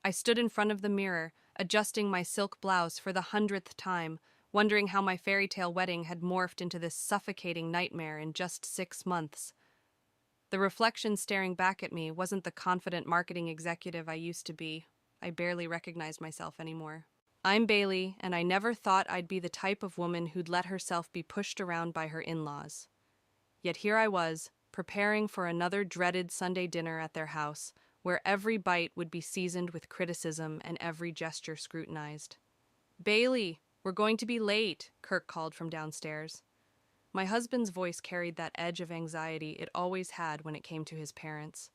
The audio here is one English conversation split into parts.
I stood in front of the mirror, adjusting my silk blouse for the 100th time, wondering how my fairy tale wedding had morphed into this suffocating nightmare in just 6 months. The reflection staring back at me wasn't the confident marketing executive I used to be. I barely recognized myself anymore. I'm Bailey, and I never thought I'd be the type of woman who'd let herself be pushed around by her in-laws. Yet here I was, preparing for another dreaded Sunday dinner at their house, where every bite would be seasoned with criticism and every gesture scrutinized. "Bailey, we're going to be late," Kirk called from downstairs. My husband's voice carried that edge of anxiety it always had when it came to his parents.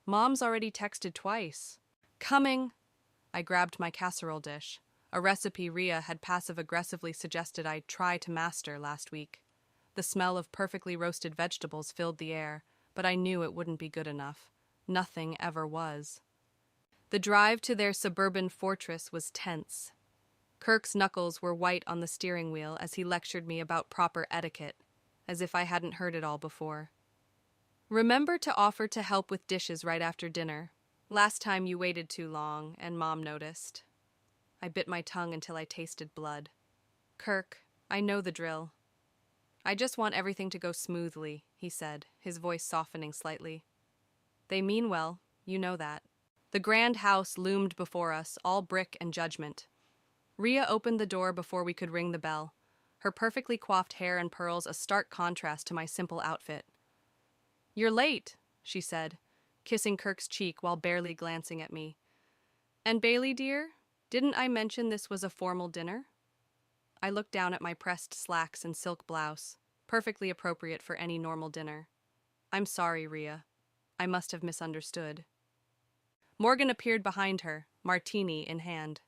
"Mom's already texted twice." "Coming!" I grabbed my casserole dish, a recipe Rhea had passive-aggressively suggested I try to master last week. The smell of perfectly roasted vegetables filled the air, but I knew it wouldn't be good enough. Nothing ever was. The drive to their suburban fortress was tense. Kirk's knuckles were white on the steering wheel as he lectured me about proper etiquette, as if I hadn't heard it all before. "Remember to offer to help with dishes right after dinner. Last time you waited too long, and Mom noticed." I bit my tongue until I tasted blood. "Kirk, I know the drill." "I just want everything to go smoothly," he said, his voice softening slightly. "They mean well, you know that." The grand house loomed before us, all brick and judgment. Rhea opened the door before we could ring the bell, her perfectly coiffed hair and pearls a stark contrast to my simple outfit. "You're late," she said, kissing Kirk's cheek while barely glancing at me. "And Bailey, dear, didn't I mention this was a formal dinner?" I looked down at my pressed slacks and silk blouse, perfectly appropriate for any normal dinner. "I'm sorry, Rhea. I must have misunderstood." Morgan appeared behind her, martini in hand.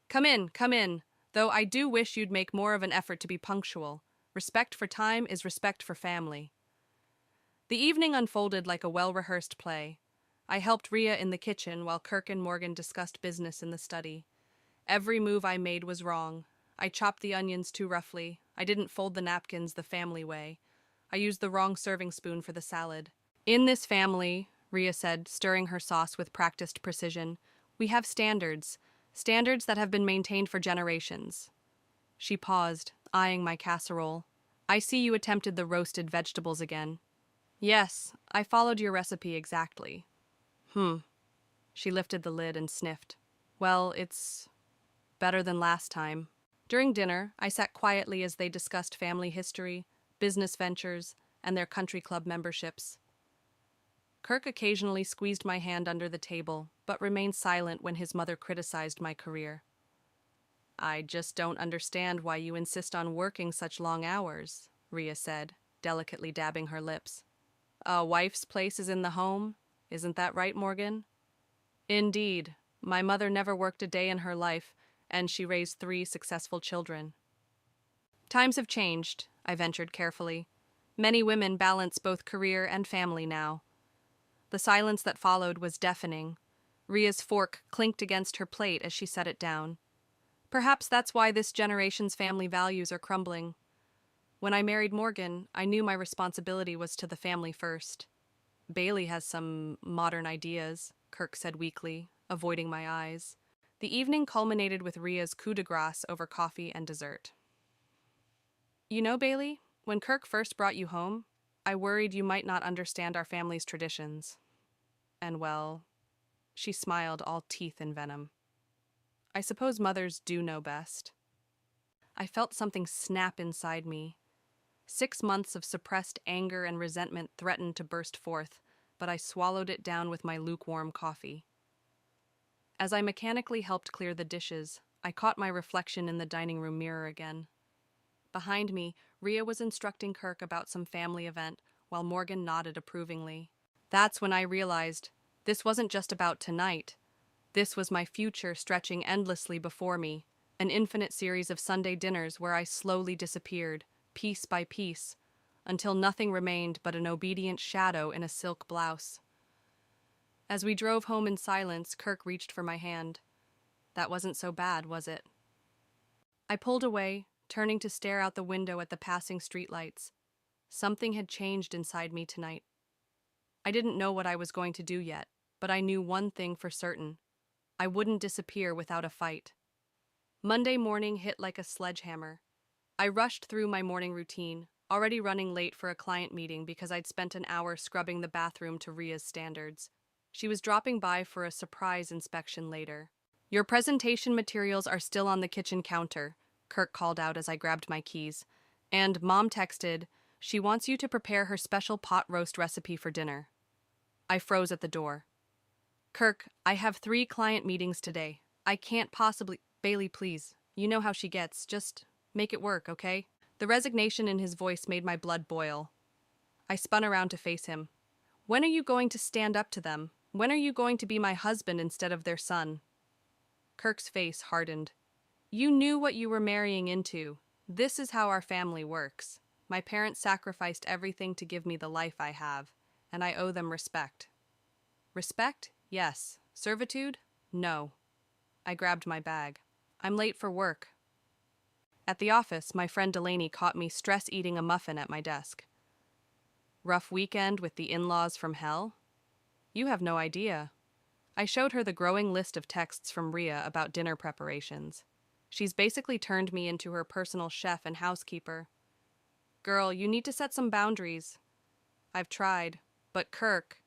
Come in, though I do wish you'd make more of an effort to be punctual. Respect for time is respect for family." The evening unfolded like a well-rehearsed play. I helped Rhea in the kitchen while Kirk and Morgan discussed business in the study. Every move I made was wrong. I chopped the onions too roughly. I didn't fold the napkins the family way. I used the wrong serving spoon for the salad. "In this family," Rhea said, stirring her sauce with practiced precision, "we have standards. Standards that have been maintained for generations." She paused, eyeing my casserole. "I see you attempted the roasted vegetables again." "Yes, I followed your recipe exactly." "Hmm." She lifted the lid and sniffed. "Well, it's better than last time." During dinner, I sat quietly as they discussed family history, business ventures, and their country club memberships. Kirk occasionally squeezed my hand under the table, but remained silent when his mother criticized my career. "I just don't understand why you insist on working such long hours," Rhea said, delicately dabbing her lips. "A wife's place is in the home, isn't that right, Morgan?" "Indeed. My mother never worked a day in her life, and she raised 3 successful children." "Times have changed," I ventured carefully. "Many women balance both career and family now." The silence that followed was deafening. Rhea's fork clinked against her plate as she set it down. Perhaps that's why this generation's family values are crumbling. When I married Morgan, I knew my responsibility was to the family first. "Bailey has some modern ideas," Kirk said weakly, avoiding my eyes. The evening culminated with Rhea's coup de grace over coffee and dessert. "You know, Bailey, when Kirk first brought you home, I worried you might not understand our family's traditions." And well, she smiled, all teeth and venom. "I suppose mothers do know best." I felt something snap inside me. 6 months of suppressed anger and resentment threatened to burst forth, but I swallowed it down with my lukewarm coffee. As I mechanically helped clear the dishes, I caught my reflection in the dining room mirror again. Behind me, Rhea was instructing Kirk about some family event, while Morgan nodded approvingly. That's when I realized this wasn't just about tonight. This was my future stretching endlessly before me, an infinite series of Sunday dinners where I slowly disappeared, piece by piece, until nothing remained but an obedient shadow in a silk blouse. As we drove home in silence, Kirk reached for my hand. That wasn't so bad, was it? I pulled away, turning to stare out the window at the passing streetlights. Something had changed inside me tonight. I didn't know what I was going to do yet, but I knew one thing for certain. I wouldn't disappear without a fight. Monday morning hit like a sledgehammer. I rushed through my morning routine, already running late for a client meeting because I'd spent an hour scrubbing the bathroom to Ria's standards. She was dropping by for a surprise inspection later. "Your presentation materials are still on the kitchen counter," Kirk called out as I grabbed my keys. "And Mom texted, she wants you to prepare her special pot roast recipe for dinner." I froze at the door. "Kirk, I have 3 client meetings today. I can't possibly— Bailey, please. You know how she gets. Just make it work, okay?" The resignation in his voice made my blood boil. I spun around to face him. "When are you going to stand up to them? When are you going to be my husband instead of their son?" Kirk's face hardened. "You knew what you were marrying into. This is how our family works. My parents sacrificed everything to give me the life I have, and I owe them respect." Respect? Yes. Servitude? No. I grabbed my bag. "I'm late for work." At the office, my friend Delaney caught me stress-eating a muffin at my desk. "Rough weekend with the in-laws from hell?" "You have no idea." I showed her the growing list of texts from Ria about dinner preparations. She's basically turned me into her personal chef and housekeeper. "Girl, you need to set some boundaries." "I've tried, but Kirk,"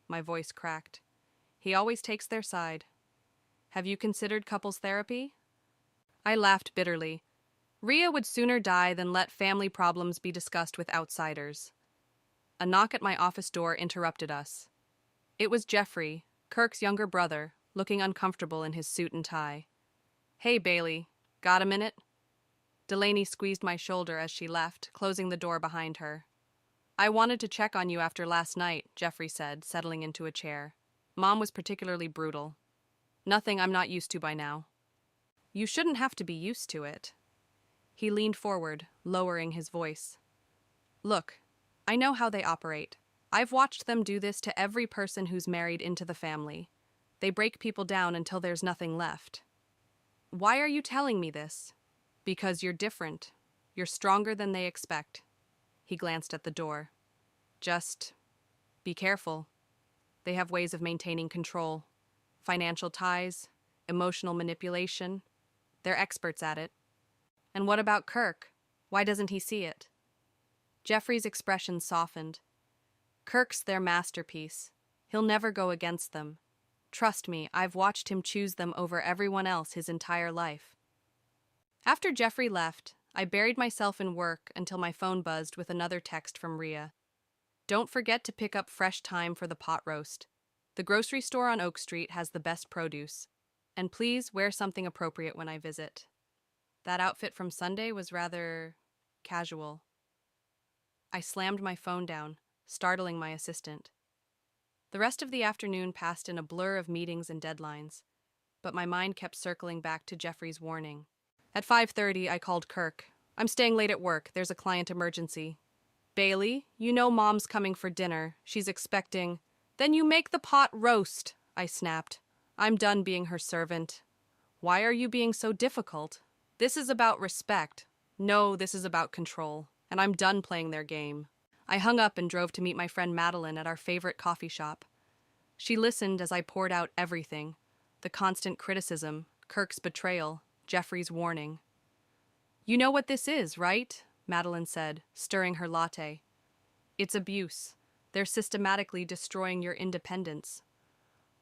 my voice cracked, "he always takes their side." "Have you considered couples therapy?" I laughed bitterly. Ria would sooner die than let family problems be discussed with outsiders. A knock at my office door interrupted us. It was Jeffrey, Kirk's younger brother, looking uncomfortable in his suit and tie. "Hey, Bailey, got a minute?" Delaney squeezed my shoulder as she left, closing the door behind her. "I wanted to check on you after last night," Jeffrey said, settling into a chair. "Mom was particularly brutal. Nothing I'm not used to by now." "You shouldn't have to be used to it." He leaned forward, lowering his voice. "Look, I know how they operate. I've watched them do this to every person who's married into the family. They break people down until there's nothing left." "Why are you telling me this?" "Because you're different. You're stronger than they expect." He glanced at the door. "Just be careful. They have ways of maintaining control. Financial ties, emotional manipulation. They're experts at it." "And what about Kirk? Why doesn't he see it?" Jeffrey's expression softened. "Kirk's their masterpiece. He'll never go against them. Trust me, I've watched him choose them over everyone else his entire life." After Jeffrey left, I buried myself in work until my phone buzzed with another text from Ria. "Don't forget to pick up fresh thyme for the pot roast. The grocery store on Oak Street has the best produce. And please wear something appropriate when I visit." That outfit from Sunday was rather casual. I slammed my phone down, startling my assistant. The rest of the afternoon passed in a blur of meetings and deadlines, but my mind kept circling back to Jeffrey's warning. At 5:30, I called Kirk. "I'm staying late at work. There's a client emergency." "Bailey, you know Mom's coming for dinner. She's expecting—" "Then you make the pot roast," I snapped. "I'm done being her servant." "Why are you being so difficult? This is about respect. No, this is about control, and I'm done playing their game." I hung up and drove to meet my friend Madeline at our favorite coffee shop. She listened as I poured out everything: the constant criticism, Kirk's betrayal, Jeffrey's warning. "You know what this is, right?" Madeline said, stirring her latte. "It's abuse. They're systematically destroying your independence."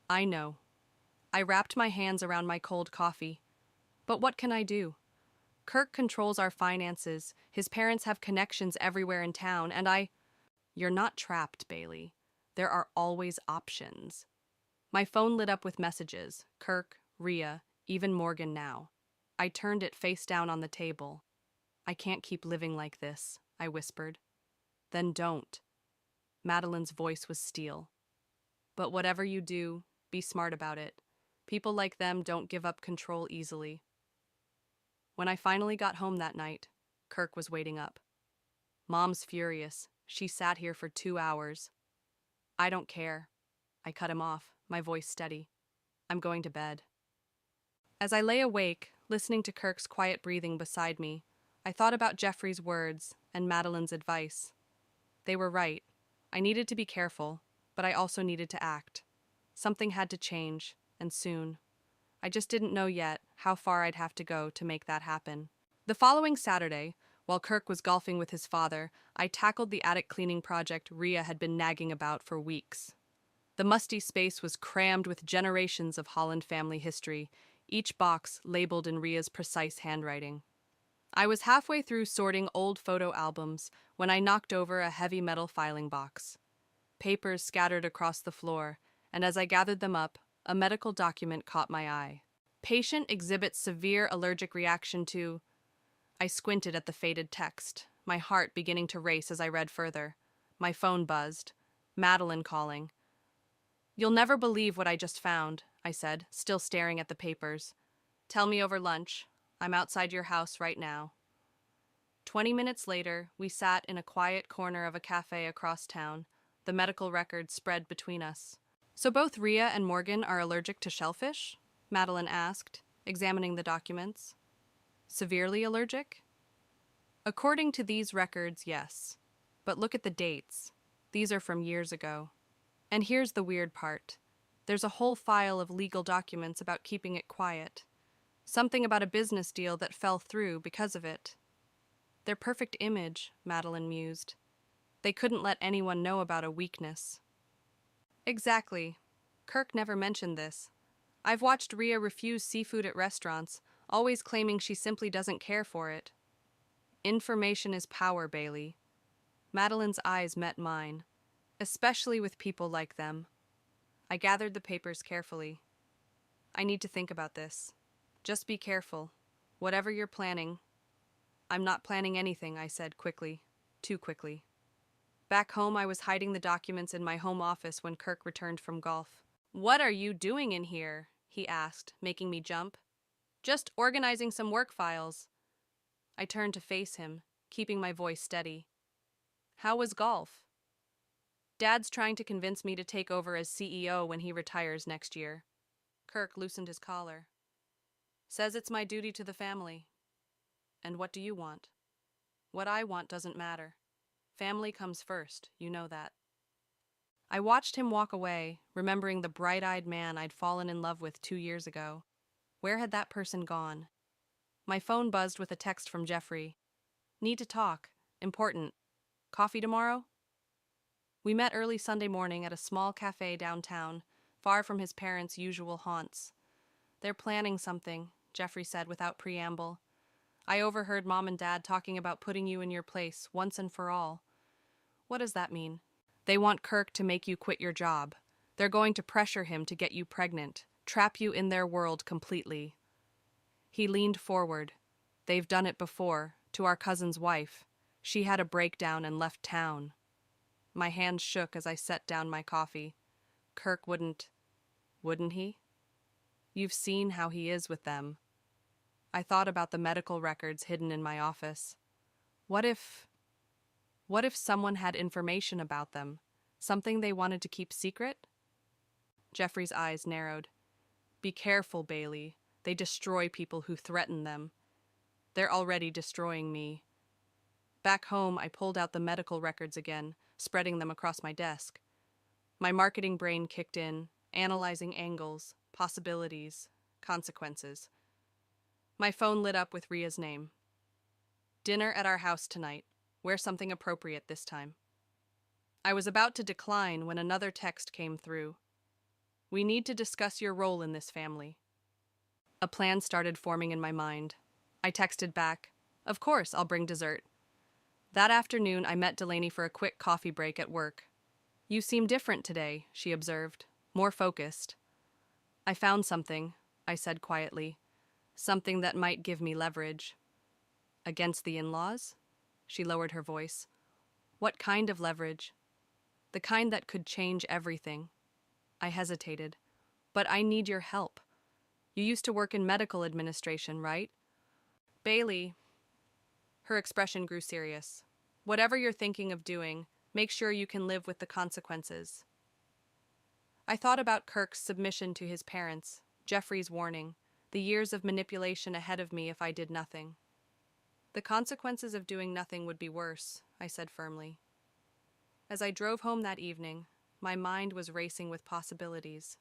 "I know." I wrapped my hands around my cold coffee. "But what can I do? Kirk controls our finances, his parents have connections everywhere in town, and I—" "You're not trapped, Bailey. There are always options." My phone lit up with messages: Kirk, Ria, even Morgan now. I turned it face down on the table. "I can't keep living like this," I whispered. "Then don't." Madeline's voice was steel. "But whatever you do, be smart about it. People like them don't give up control easily." When I finally got home that night, Kirk was waiting up. "Mom's furious. She sat here for 2 hours." "I don't care." I cut him off, my voice steady. "I'm going to bed." As I lay awake, listening to Kirk's quiet breathing beside me, I thought about Jeffrey's words and Madeline's advice. They were right. I needed to be careful, but I also needed to act. Something had to change, and soon. I just didn't know yet how far I'd have to go to make that happen. The following Saturday, while Kirk was golfing with his father, I tackled the attic cleaning project Rhea had been nagging about for weeks. The musty space was crammed with generations of Holland family history, each box labeled in Rhea's precise handwriting. I was halfway through sorting old photo albums when I knocked over a heavy metal filing box. Papers scattered across the floor, and as I gathered them up, a medical document caught my eye. Patient exhibits severe allergic reaction to... I squinted at the faded text, my heart beginning to race as I read further. My phone buzzed. Madeline calling. "You'll never believe what I just found," I said, still staring at the papers. "Tell me over lunch. I'm outside your house right now." 20 minutes later, we sat in a quiet corner of a cafe across town, the medical records spread between us. "So both Rhea and Morgan are allergic to shellfish?" Madeline asked, examining the documents. "Severely allergic?" "According to these records, yes. But look at the dates. These are from years ago. And here's the weird part. There's a whole file of legal documents about keeping it quiet. Something about a business deal that fell through because of it." "Their perfect image," Madeline mused. "They couldn't let anyone know about a weakness." "Exactly. Kirk never mentioned this. I've watched Rhea refuse seafood at restaurants, always claiming she simply doesn't care for it." "Information is power, Bailey." Madeline's eyes met mine, especially with people like them. I gathered the papers carefully. "I need to think about this. Just be careful. Whatever you're planning." "I'm not planning anything," I said quickly. Too quickly. Back home, I was hiding the documents in my home office when Kirk returned from golf. "What are you doing in here?" he asked, making me jump. "Just organizing some work files." I turned to face him, keeping my voice steady. "How was golf?" "Dad's trying to convince me to take over as CEO when he retires next year." Kirk loosened his collar. "Says it's my duty to the family." "And what do you want?" "What I want doesn't matter. Family comes first, you know that." I watched him walk away, remembering the bright-eyed man I'd fallen in love with 2 years ago. Where had that person gone? My phone buzzed with a text from Jeffrey. "Need to talk. Important. Coffee tomorrow?" We met early Sunday morning at a small cafe downtown, far from his parents' usual haunts. "They're planning something," Jeffrey said without preamble. "I overheard Mom and Dad talking about putting you in your place, once and for all." "What does that mean?" "They want Kirk to make you quit your job. They're going to pressure him to get you pregnant, trap you in their world completely." He leaned forward. "They've done it before, to our cousin's wife. She had a breakdown and left town." My hands shook as I set down my coffee. "Kirk wouldn't he? You've seen how he is with them." I thought about the medical records hidden in my office. What if someone had information about them? Something they wanted to keep secret? Jeffrey's eyes narrowed. "Be careful, Bailey. They destroy people who threaten them. They're already destroying me." Back home, I pulled out the medical records again, spreading them across my desk. My marketing brain kicked in, analyzing angles, possibilities, consequences. My phone lit up with Rhea's name. "Dinner at our house tonight. Wear something appropriate this time." I was about to decline when another text came through. "We need to discuss your role in this family." A plan started forming in my mind. I texted back, "Of course, I'll bring dessert." That afternoon, I met Delaney for a quick coffee break at work. "You seem different today," she observed, "more focused." "I found something," I said quietly. "Something that might give me leverage." "Against the in-laws?" She lowered her voice. "What kind of leverage?" "The kind that could change everything." I hesitated. "But I need your help. You used to work in medical administration, right?" "Bailey." Her expression grew serious. "Whatever you're thinking of doing, make sure you can live with the consequences." I thought about Kirk's submission to his parents, Jeffrey's warning, the years of manipulation ahead of me if I did nothing. "The consequences of doing nothing would be worse," I said firmly. As I drove home that evening, my mind was racing with possibilities.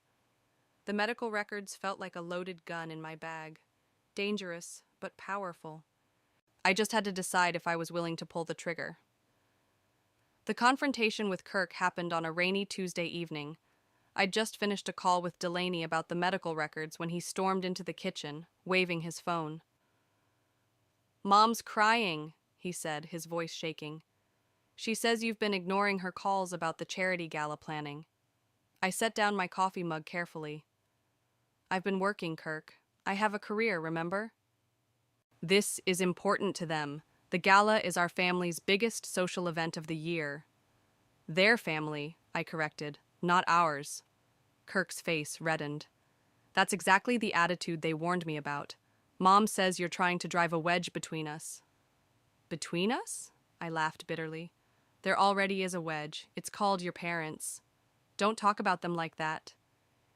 The medical records felt like a loaded gun in my bag. Dangerous, but powerful. I just had to decide if I was willing to pull the trigger. The confrontation with Kirk happened on a rainy Tuesday evening. I'd just finished a call with Delaney about the medical records when he stormed into the kitchen, waving his phone. "Mom's crying," he said, his voice shaking. "She says you've been ignoring her calls about the charity gala planning." I set down my coffee mug carefully. "I've been working, Kirk. I have a career, remember?" "This is important to them. The gala is our family's biggest social event of the year." "Their family," I corrected, "not ours." Kirk's face reddened. "That's exactly the attitude they warned me about. Mom says you're trying to drive a wedge between us." "Between us?" I laughed bitterly. "There already is a wedge. It's called your parents. Don't talk about them like that."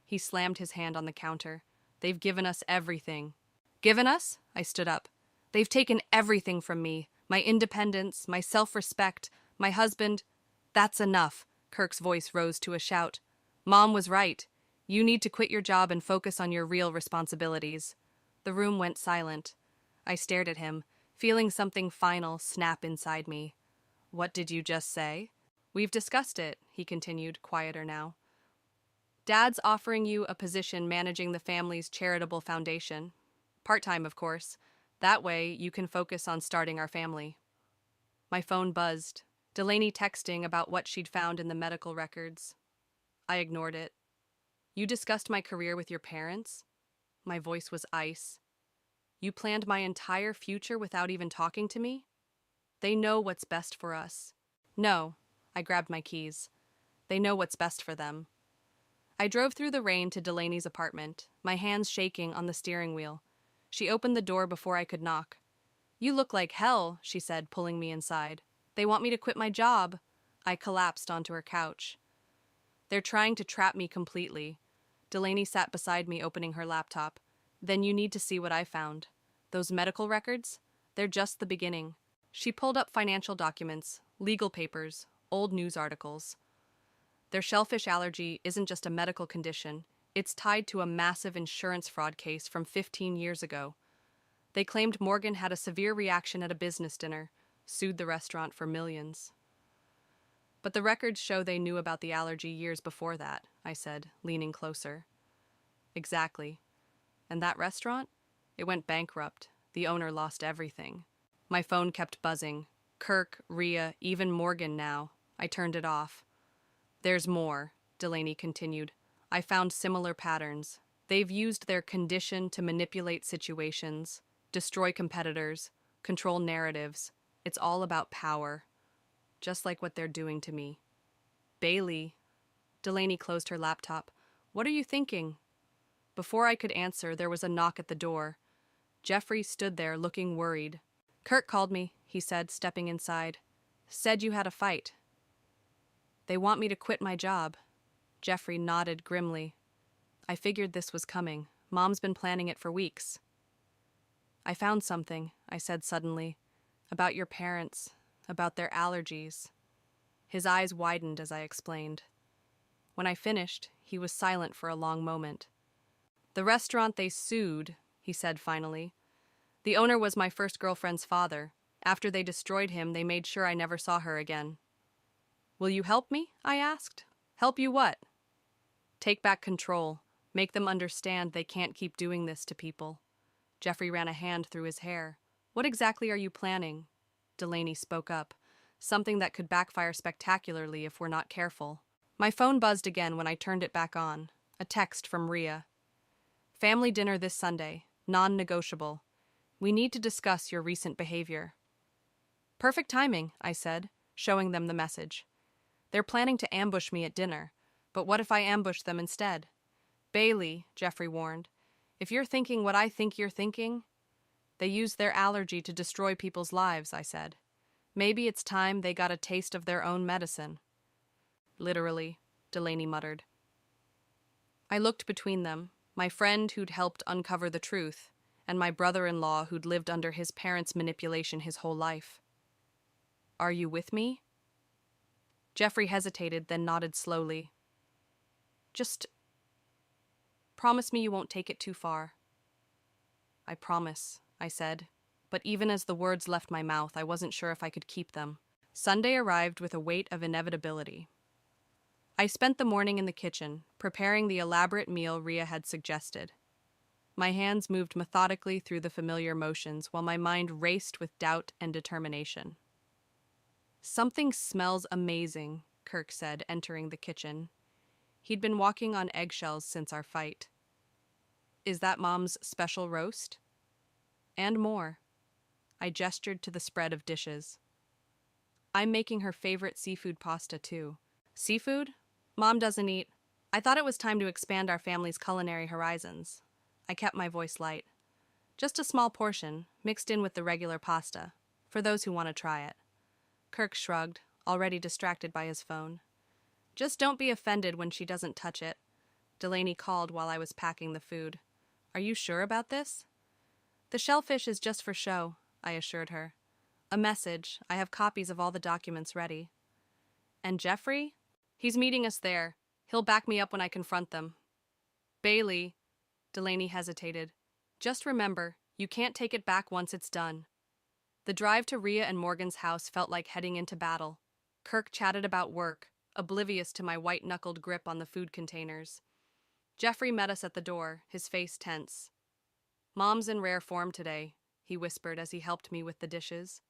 He slammed his hand on the counter. "They've given us everything." "Given us?" I stood up. "They've taken everything from me. My independence, my self-respect, my husband." "That's enough." Kirk's voice rose to a shout. "Mom was right. You need to quit your job and focus on your real responsibilities." The room went silent. I stared at him, feeling something final snap inside me. "What did you just say?" "We've discussed it," he continued, quieter now. "Dad's offering you a position managing the family's charitable foundation. Part-time, of course. That way, you can focus on starting our family." My phone buzzed. Delaney texting about what she'd found in the medical records. I ignored it. "You discussed my career with your parents?" My voice was ice. "You planned my entire future without even talking to me?" "They know what's best for us." "No." I grabbed my keys. "They know what's best for them." I drove through the rain to Delaney's apartment, my hands shaking on the steering wheel. She opened the door before I could knock. "You look like hell," she said, pulling me inside. "They want me to quit my job." I collapsed onto her couch. "They're trying to trap me completely." Delaney sat beside me, opening her laptop. "Then you need to see what I found. Those medical records? They're just the beginning." She pulled up financial documents, legal papers, old news articles. "Their shellfish allergy isn't just a medical condition. It's tied to a massive insurance fraud case from 15 years ago. They claimed Morgan had a severe reaction at a business dinner, sued the restaurant for millions." "But the records show they knew about the allergy years before that," I said, leaning closer. "Exactly. And that restaurant? It went bankrupt. The owner lost everything." My phone kept buzzing. Kirk, Rhea, even Morgan now. I turned it off. "There's more," Delaney continued. "I found similar patterns. They've used their condition to manipulate situations, destroy competitors, control narratives. It's all about power. Just like what they're doing to me." "Bailey." Delaney closed her laptop. "What are you thinking?" Before I could answer, there was a knock at the door. Jeffrey stood there, looking worried. "Kirk called me," he said, stepping inside. "Said you had a fight." "They want me to quit my job." Jeffrey nodded grimly. "I figured this was coming. Mom's been planning it for weeks." "I found something," I said suddenly. "About your parents, about their allergies." His eyes widened as I explained. When I finished, he was silent for a long moment. "The restaurant they sued," he said finally. "The owner was my first girlfriend's father. After they destroyed him, they made sure I never saw her again." "Will you help me?" I asked. "Help you what?" "Take back control. Make them understand they can't keep doing this to people." Jeffrey ran a hand through his hair. "What exactly are you planning?" Delaney spoke up. "Something that could backfire spectacularly if we're not careful." My phone buzzed again when I turned it back on. A text from Rhea. "Family dinner this Sunday. Non-negotiable. We need to discuss your recent behavior." "Perfect timing," I said, showing them the message. "They're planning to ambush me at dinner, but what if I ambush them instead?" "Bailey," Jeffrey warned, "if you're thinking what I think you're thinking—" "They use their allergy to destroy people's lives," I said. "Maybe it's time they got a taste of their own medicine." "Literally," Delaney muttered. I looked between them, my friend who'd helped uncover the truth, and my brother-in-law who'd lived under his parents' manipulation his whole life. "Are you with me?" Jeffrey hesitated, then nodded slowly. "Just Promise me you won't take it too far. I promise, I said, but even as the words left my mouth, I wasn't sure if I could keep them. Sunday arrived with a weight of inevitability. I spent the morning in the kitchen, preparing the elaborate meal Rhea had suggested. My hands moved methodically through the familiar motions while my mind raced with doubt and determination. Something smells amazing, Kirk said, entering the kitchen. He'd been walking on eggshells since our fight. Is that Mom's special roast? And more. I gestured to the spread of dishes. I'm making her favorite seafood pasta, too. Seafood? Mom doesn't eat. I thought it was time to expand our family's culinary horizons. I kept my voice light. Just a small portion, mixed in with the regular pasta, for those who want to try it. Kirk shrugged, already distracted by his phone. Just don't be offended when she doesn't touch it. Delaney called while I was packing the food. Are you sure about this? The shellfish is just for show, I assured her. A message. I have copies of all the documents ready. And Jeffrey? He's meeting us there. He'll back me up when I confront them. Bailey, Delaney hesitated. Just remember, you can't take it back once it's done. The drive to Rhea and Morgan's house felt like heading into battle. Kirk chatted about work, oblivious to my white-knuckled grip on the food containers. Jeffrey met us at the door, his face tense. Mom's in rare form today, he whispered as he helped me with the dishes.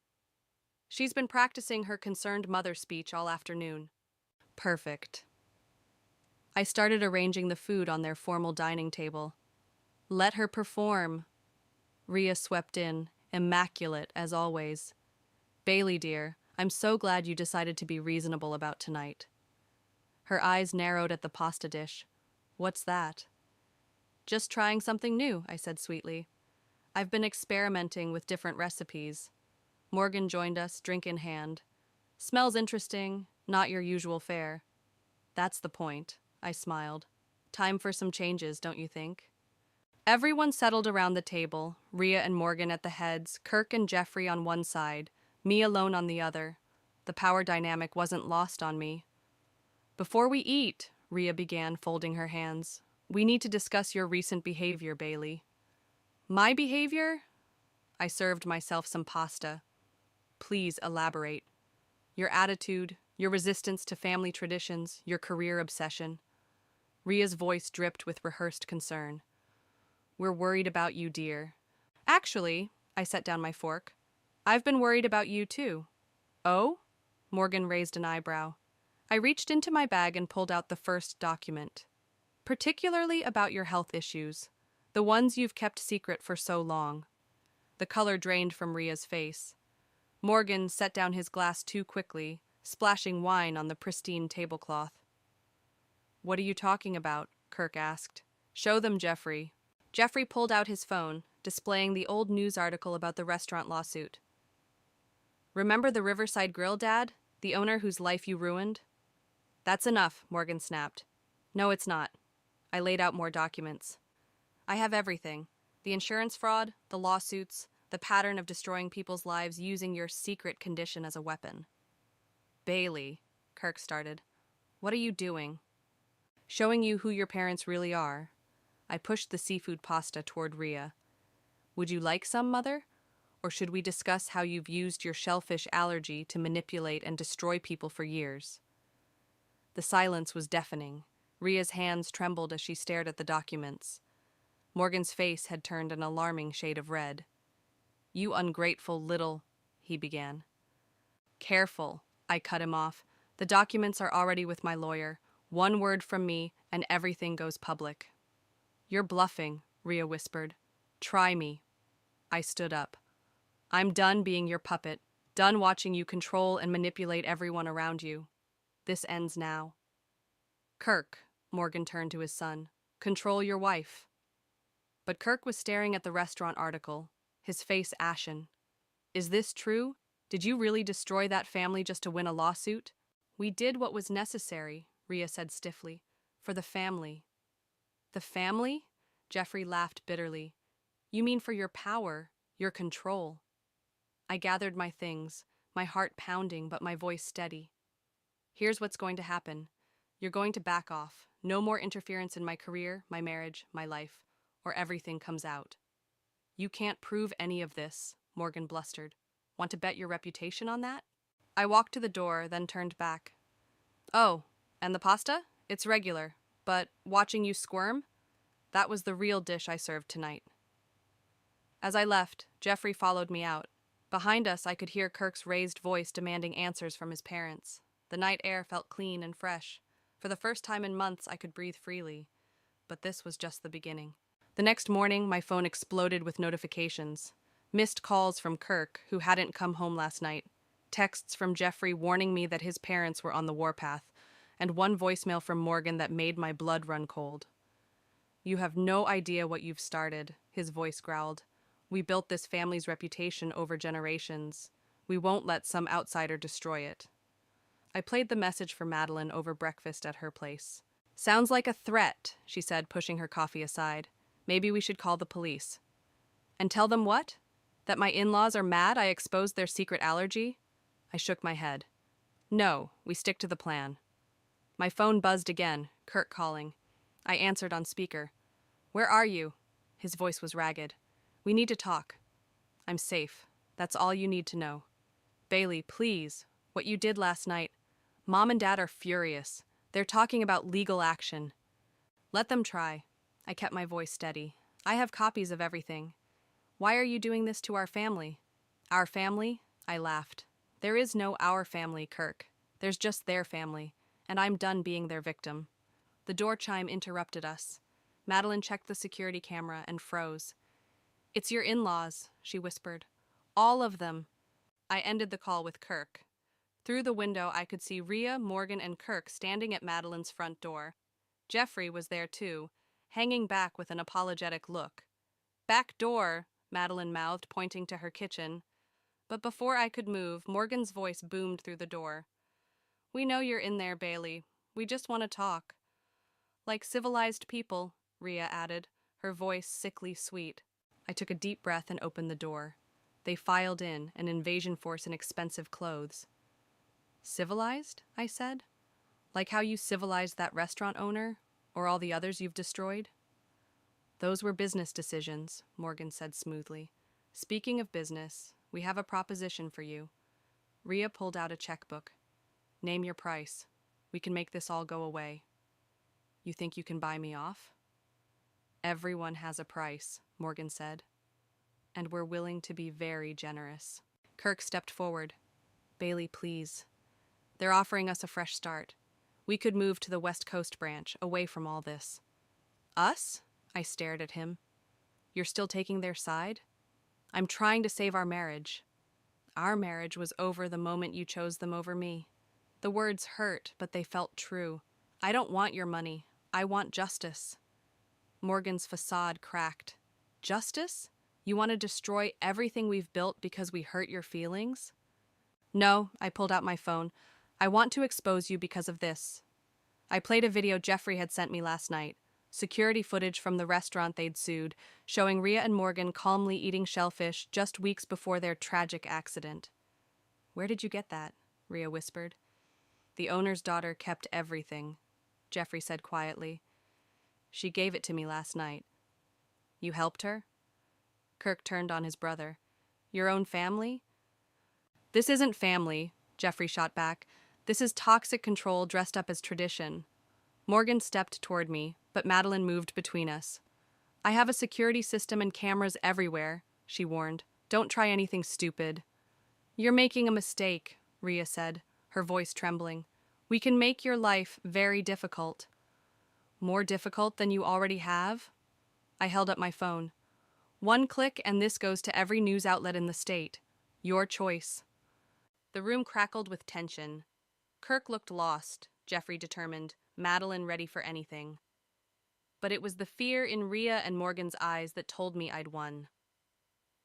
She's been practicing her concerned mother speech all afternoon. Perfect. I started arranging the food on their formal dining table. Let her perform. Rhea swept in, immaculate as always. Bailey, dear, I'm so glad you decided to be reasonable about tonight. Her eyes narrowed at the pasta dish. What's that? Just trying something new, I said sweetly. I've been experimenting with different recipes. Morgan joined us, drink in hand. Smells interesting, not your usual fare. That's the point, I smiled. Time for some changes, don't you think? Everyone settled around the table, Rhea and Morgan at the heads, Kirk and Jeffrey on one side, me alone on the other. The power dynamic wasn't lost on me. Before we eat, Rhea began, folding her hands, we need to discuss your recent behavior, Bailey. My behavior? I served myself some pasta. Please elaborate. Your attitude, your resistance to family traditions, your career obsession. Rhea's voice dripped with rehearsed concern. We're worried about you, dear. Actually, I set down my fork. I've been worried about you, too. Oh? Morgan raised an eyebrow. I reached into my bag and pulled out the first document. Particularly about your health issues, the ones you've kept secret for so long. The color drained from Rhea's face. Morgan set down his glass too quickly, splashing wine on the pristine tablecloth. What are you talking about? Kirk asked. Show them, Jeffrey. Jeffrey pulled out his phone, displaying the old news article about the restaurant lawsuit. Remember the Riverside Grill, Dad? The owner whose life you ruined? That's enough, Morgan snapped. No, it's not. I laid out more documents. I have everything. The insurance fraud, the lawsuits, the pattern of destroying people's lives using your secret condition as a weapon. Bailey, Kirk started. What are you doing? Showing you who your parents really are. I pushed the seafood pasta toward Rhea. Would you like some, Mother? Or should we discuss how you've used your shellfish allergy to manipulate and destroy people for years? The silence was deafening. Rhea's hands trembled as she stared at the documents. Morgan's face had turned an alarming shade of red. You ungrateful little, he began. Careful, I cut him off. The documents are already with my lawyer. One word from me, and everything goes public. You're bluffing, Rhea whispered. Try me. I stood up. I'm done being your puppet, done watching you control and manipulate everyone around you. This ends now. Kirk, Morgan turned to his son, control your wife. But Kirk was staring at the restaurant article, his face ashen. Is this true? Did you really destroy that family just to win a lawsuit? We did what was necessary, Rhea said stiffly, for the family. The family? Jeffrey laughed bitterly. You mean for your power, your control. I gathered my things, my heart pounding but my voice steady. Here's what's going to happen. You're going to back off, No more interference in my career, my marriage, my life, or everything comes out. You can't prove any of this, Morgan blustered. Want to bet your reputation on that? I walked to the door, then turned back. Oh, and the pasta? It's regular, but watching you squirm? That was the real dish I served tonight. As I left, Jeffrey followed me out. Behind us, I could hear Kirk's raised voice demanding answers from his parents. The night air felt clean and fresh. For the first time in months, I could breathe freely. But this was just the beginning. The next morning, my phone exploded with notifications. Missed calls from Kirk, who hadn't come home last night. Texts from Jeffrey warning me that his parents were on the warpath. And one voicemail from Morgan that made my blood run cold. You have no idea what you've started, his voice growled. We built this family's reputation over generations. We won't let some outsider destroy it. I played the message for Madeline over breakfast at her place. Sounds like a threat, she said, pushing her coffee aside. Maybe we should call the police. And tell them what? That my in-laws are mad I exposed their secret allergy? I shook my head. No, we stick to the plan. My phone buzzed again, Kirk calling. I answered on speaker. Where are you? His voice was ragged. We need to talk. I'm safe. That's all you need to know. Bailey, please. What you did last night. Mom and Dad are furious. They're talking about legal action. Let them try. I kept my voice steady. I have copies of everything. Why are you doing this to our family? Our family? I laughed. There is no our family, Kirk. There's just their family, and I'm done being their victim. The door chime interrupted us. Madeline checked the security camera and froze. It's your in-laws, she whispered. All of them. I ended the call with Kirk. Through the window, I could see Rhea, Morgan, and Kirk standing at Madeline's front door. Jeffrey was there too, hanging back with an apologetic look. Back door, Madeline mouthed, pointing to her kitchen. But before I could move, Morgan's voice boomed through the door. We know you're in there, Bailey. We just want to talk. Like civilized people, Rhea added, her voice sickly sweet. I took a deep breath and opened the door. They filed in, an invasion force in expensive clothes. Civilized? I said. Like how you civilized that restaurant owner, or all the others you've destroyed? Those were business decisions, Morgan said smoothly. Speaking of business, we have a proposition for you. Rhea pulled out a checkbook. Name your price. We can make this all go away. You think you can buy me off? Everyone has a price, Morgan said. And we're willing to be very generous. Kirk stepped forward. Bailey, please. They're offering us a fresh start. We could move to the West Coast branch, away from all this. Us? I stared at him. You're still taking their side? I'm trying to save our marriage. Our marriage was over the moment you chose them over me. The words hurt, but they felt true. I don't want your money. I want justice. Morgan's facade cracked. Justice? You want to destroy everything we've built because we hurt your feelings? No, I pulled out my phone. I want to expose you because of this. I played a video Jeffrey had sent me last night. Security footage from the restaurant they'd sued, showing Rhea and Morgan calmly eating shellfish just weeks before their tragic accident. Where did you get that? Rhea whispered. The owner's daughter kept everything, Jeffrey said quietly. She gave it to me last night. You helped her? Kirk turned on his brother. Your own family? This isn't family, Jeffrey shot back. This is toxic control dressed up as tradition. Morgan stepped toward me, but Madeline moved between us. I have a security system and cameras everywhere, she warned. Don't try anything stupid. You're making a mistake, Rhea said, her voice trembling. We can make your life very difficult. More difficult than you already have? I held up my phone. One click and this goes to every news outlet in the state. Your choice. The room crackled with tension. Kirk looked lost, Jeffrey determined, Madeline ready for anything. But it was the fear in Rhea and Morgan's eyes that told me I'd won.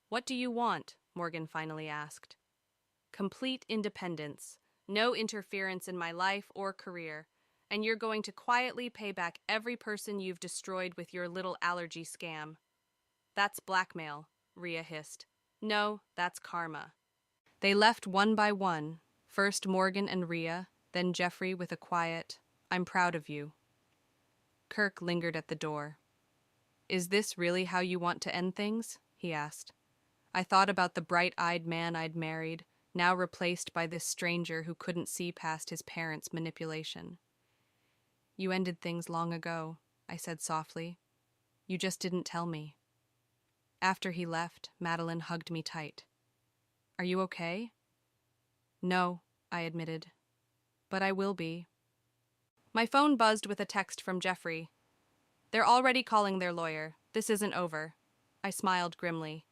What do you want? Morgan finally asked. Complete independence. No interference in my life or career. And you're going to quietly pay back every person you've destroyed with your little allergy scam. That's blackmail, Rhea hissed. No, that's karma. They left one by one, first Morgan and Rhea, then Jeffrey with a quiet, I'm proud of you. Kirk lingered at the door. "Is this really how you want to end things?" he asked. I thought about the bright-eyed man I'd married, now replaced by this stranger who couldn't see past his parents' manipulation. "You ended things long ago," I said softly. "You just didn't tell me." After he left, Madeline hugged me tight. "Are you okay?" "No," I admitted. "But I will be." My phone buzzed with a text from Jeffrey. "They're already calling their lawyer. This isn't over." I smiled grimly.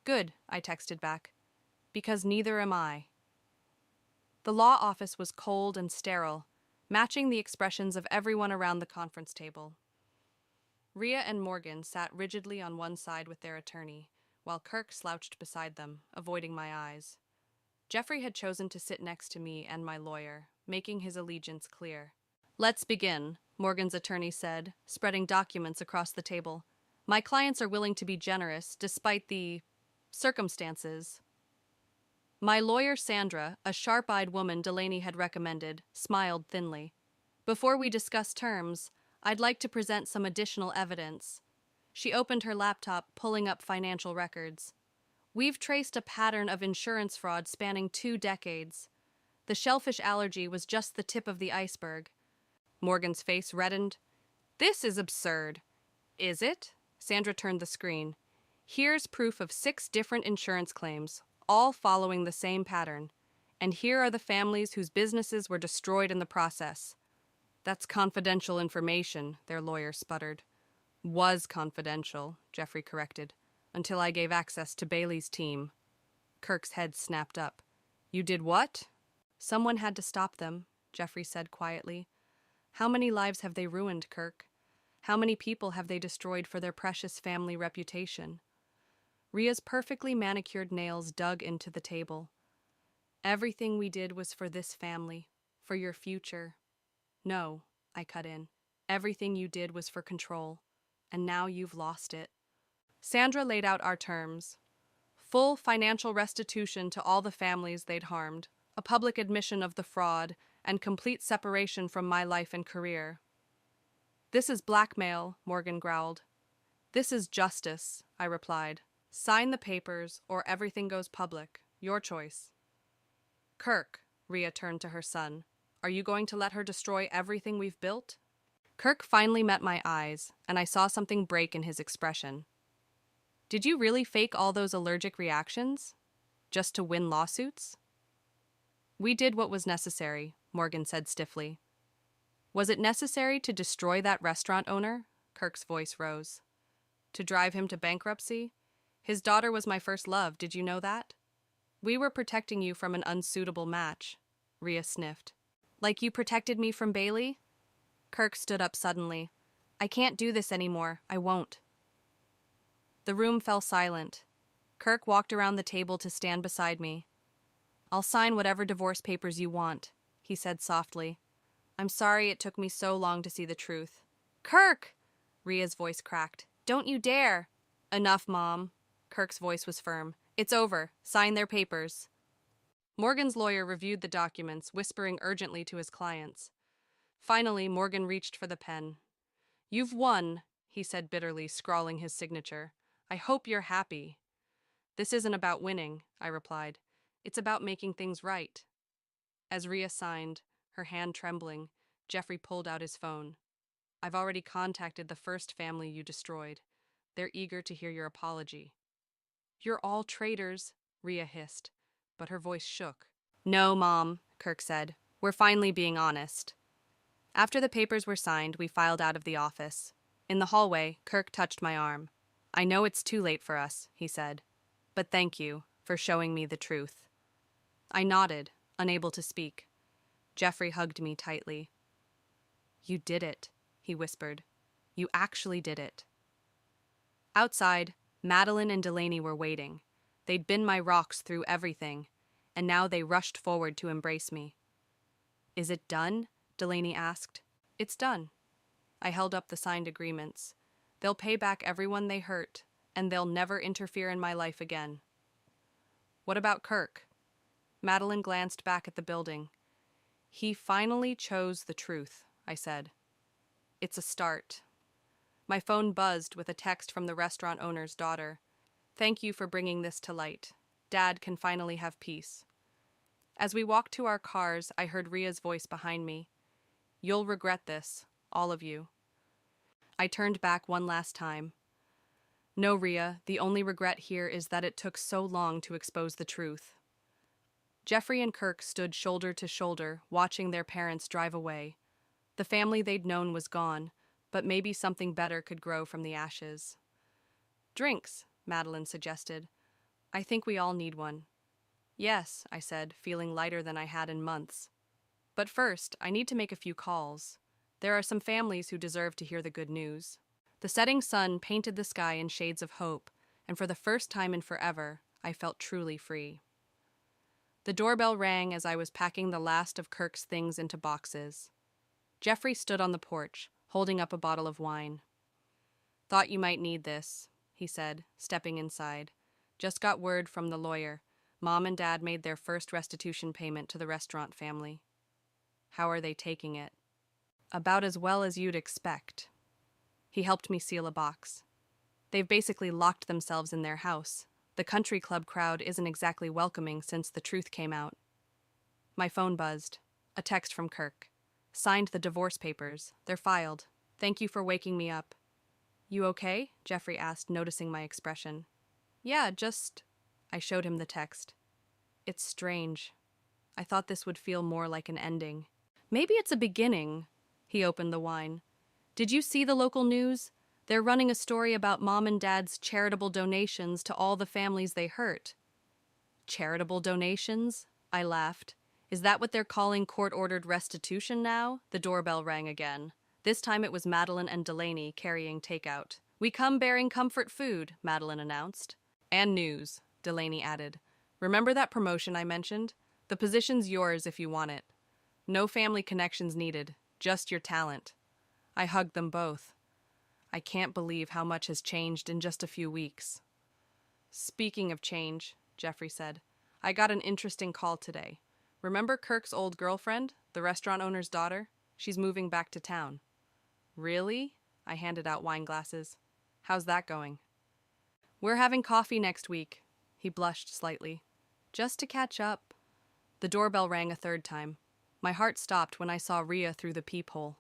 "Good," I texted back. "Because neither am I." The law office was cold and sterile, matching the expressions of everyone around the conference table. Rhea and Morgan sat rigidly on one side with their attorney, while Kirk slouched beside them, avoiding my eyes. Jeffrey had chosen to sit next to me and my lawyer, making his allegiance clear. "Let's begin," Morgan's attorney said, spreading documents across the table. "My clients are willing to be generous, despite the circumstances." My lawyer, Sandra, a sharp-eyed woman Delaney had recommended, smiled thinly. "Before we discuss terms, I'd like to present some additional evidence." She opened her laptop, pulling up financial records. "We've traced a pattern of insurance fraud spanning 2 decades. The shellfish allergy was just the tip of the iceberg." Morgan's face reddened. "This is absurd." "Is it?" Sandra turned the screen. "Here's proof of 6 different insurance claims, all following the same pattern. And here are the families whose businesses were destroyed in the process." "That's confidential information," their lawyer sputtered. "Was confidential," Jeffrey corrected, "until I gave access to Bailey's team." Kirk's head snapped up. "You did what?" "Someone had to stop them," Jeffrey said quietly. "How many lives have they ruined, Kirk? How many people have they destroyed for their precious family reputation?" Rhea's perfectly manicured nails dug into the table. "Everything we did was for this family, for your future." "No," I cut in. "Everything you did was for control, and now you've lost it." Sandra laid out our terms. Full financial restitution to all the families they'd harmed, a public admission of the fraud, and complete separation from my life and career. "This is blackmail," Morgan growled. "This is justice," I replied. "Sign the papers, or everything goes public. Your choice." "Kirk," Rhea turned to her son, "are you going to let her destroy everything we've built?" Kirk finally met my eyes, and I saw something break in his expression. "Did you really fake all those allergic reactions? Just to win lawsuits?" "We did what was necessary," Morgan said stiffly. "Was it necessary to destroy that restaurant owner?" Kirk's voice rose. "To drive him to bankruptcy? His daughter was my first love, did you know that?" "We were protecting you from an unsuitable match," Rhea sniffed. "Like you protected me from Bailey?" Kirk stood up suddenly. "I can't do this anymore. I won't." The room fell silent. Kirk walked around the table to stand beside me. "I'll sign whatever divorce papers you want," he said softly. "I'm sorry it took me so long to see the truth." "Kirk!" Rhea's voice cracked. "Don't you dare!" "Enough, Mom." Kirk's voice was firm. "It's over. Sign their papers." Morgan's lawyer reviewed the documents, whispering urgently to his clients. Finally, Morgan reached for the pen. "You've won," he said bitterly, scrawling his signature. "I hope you're happy." "This isn't about winning," I replied. "It's about making things right." As Rhea signed, her hand trembling, Jeffrey pulled out his phone. "I've already contacted the first family you destroyed. They're eager to hear your apology." "You're all traitors," Rhea hissed, but her voice shook. "No, Mom," Kirk said. "We're finally being honest." After the papers were signed, we filed out of the office. In the hallway, Kirk touched my arm. "I know it's too late for us," he said, "but thank you for showing me the truth." I nodded, unable to speak. Jeffrey hugged me tightly. "You did it," he whispered. "You actually did it." Outside, Madeline and Delaney were waiting. They'd been my rocks through everything, and now they rushed forward to embrace me. "Is it done?" Delaney asked. "It's done." I held up the signed agreements. "They'll pay back everyone they hurt, and they'll never interfere in my life again." "What about Kirk?" Madeline glanced back at the building. "He finally chose the truth," I said. It's a start. My phone buzzed with a text from the restaurant owner's daughter. Thank you for bringing this to light. Dad can finally have peace. As we walked to our cars, I heard Ria's voice behind me. You'll regret this, all of you. I turned back one last time. No, Ria, the only regret here is that it took so long to expose the truth. Jeffrey and Kirk stood shoulder to shoulder, watching their parents drive away. The family they'd known was gone, but maybe something better could grow from the ashes. Drinks, Madeline suggested. I think we all need one. Yes, I said, feeling lighter than I had in months. But first, I need to make a few calls. There are some families who deserve to hear the good news. The setting sun painted the sky in shades of hope, and for the first time in forever, I felt truly free. The doorbell rang as I was packing the last of Kirk's things into boxes. Jeffrey stood on the porch, holding up a bottle of wine. Thought you might need this, he said, stepping inside. Just got word from the lawyer. Mom and Dad made their first restitution payment to the restaurant family. How are they taking it? About as well as you'd expect. He helped me seal a box. They've basically locked themselves in their house. The country club crowd isn't exactly welcoming since the truth came out. My phone buzzed. A text from Kirk. Signed the divorce papers. They're filed. Thank you for waking me up. You okay? Jeffrey asked, noticing my expression. Yeah, just... I showed him the text. It's strange. I thought this would feel more like an ending. Maybe it's a beginning. He opened the wine. Did you see the local news? They're running a story about Mom and Dad's charitable donations to all the families they hurt. Charitable donations? I laughed. Is that what they're calling court-ordered restitution now? The doorbell rang again. This time it was Madeline and Delaney carrying takeout. We come bearing comfort food, Madeline announced. And news, Delaney added. Remember that promotion I mentioned? The position's yours if you want it. No family connections needed, just your talent. I hugged them both. I can't believe how much has changed in just a few weeks. Speaking of change, Jeffrey said, I got an interesting call today. Remember Kirk's old girlfriend, the restaurant owner's daughter? She's moving back to town. Really? I handed out wine glasses. How's that going? We're having coffee next week. He blushed slightly. Just to catch up. The doorbell rang a third time. My heart stopped when I saw Ria through the peephole.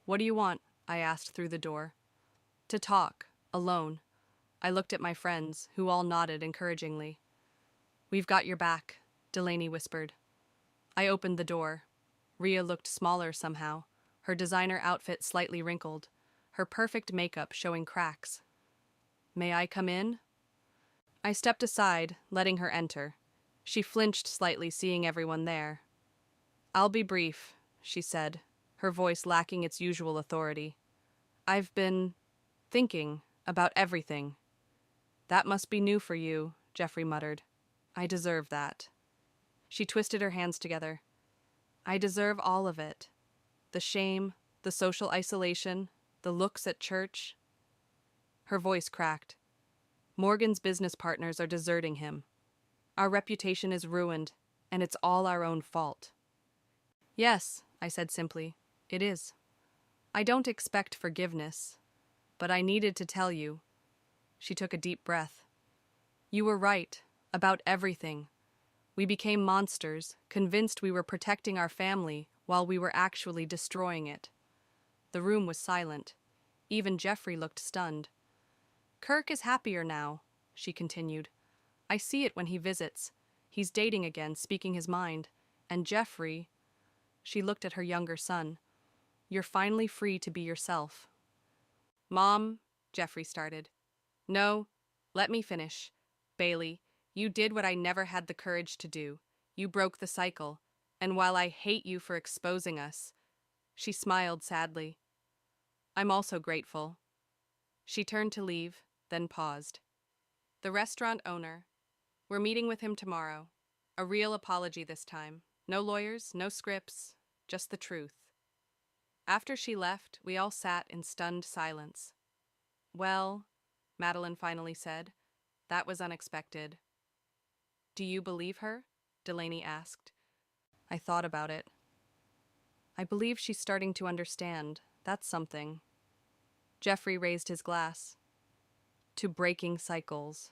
What do you want? I asked through the door. To talk, alone. I looked at my friends, who all nodded encouragingly. We've got your back, Delaney whispered. I opened the door. Ria looked smaller somehow, her designer outfit slightly wrinkled, her perfect makeup showing cracks. May I come in? I stepped aside, letting her enter. She flinched slightly, seeing everyone there. I'll be brief, she said, her voice lacking its usual authority. I've been thinking about everything. That must be new for you, Jeffrey muttered. I deserve that. She twisted her hands together. I deserve all of it. The shame, the social isolation, the looks at church. Her voice cracked. Morgan's business partners are deserting him. Our reputation is ruined, and it's all our own fault. Yes, I said simply, it is. I don't expect forgiveness, but I needed to tell you. She took a deep breath. You were right, about everything. We became monsters, convinced we were protecting our family while we were actually destroying it. The room was silent. Even Jeffrey looked stunned. Kirk is happier now, she continued. I see it when he visits. He's dating again, speaking his mind. And Jeffrey... She looked at her younger son. You're finally free to be yourself. Mom, Jeffrey started. No, let me finish. Bailey, you did what I never had the courage to do. You broke the cycle. And while I hate you for exposing us... She smiled sadly. I'm also grateful. She turned to leave, then paused. The restaurant owner. We're meeting with him tomorrow. A real apology this time. No lawyers, no scripts, just the truth. After she left, we all sat in stunned silence. Well, Madeline finally said, that was unexpected. Do you believe her? Delaney asked. I thought about it. I believe she's starting to understand, That's something. Jeffrey raised his glass. To breaking cycles.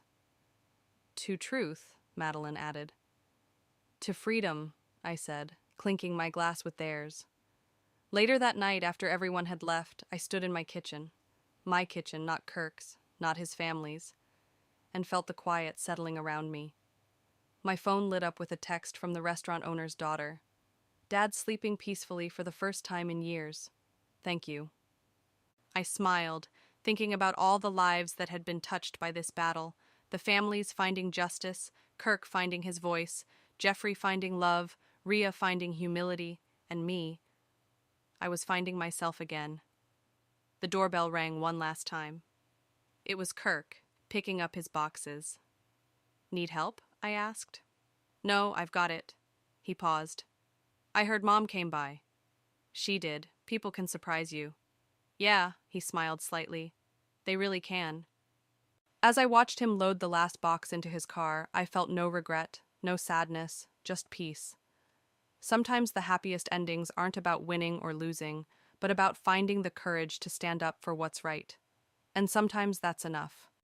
To truth, Madeline added. To freedom, I said, clinking my glass with theirs. Later that night, after everyone had left, I stood in my kitchen. My kitchen, not Kirk's, not his family's, and felt the quiet settling around me. My phone lit up with a text from the restaurant owner's daughter. Dad's sleeping peacefully for the first time in years. Thank you. I smiled, thinking about all the lives that had been touched by this battle, the families finding justice, Kirk finding his voice, Jeffrey finding love, Rhea finding humility, and me. I was finding myself again. The doorbell rang one last time. It was Kirk, picking up his boxes. Need help? I asked. No, I've got it. He paused. I heard Mom came by. She did. People can surprise you. Yeah, he smiled slightly. They really can. As I watched him load the last box into his car, I felt no regret, no sadness, just peace. Sometimes the happiest endings aren't about winning or losing, but about finding the courage to stand up for what's right. And sometimes that's enough.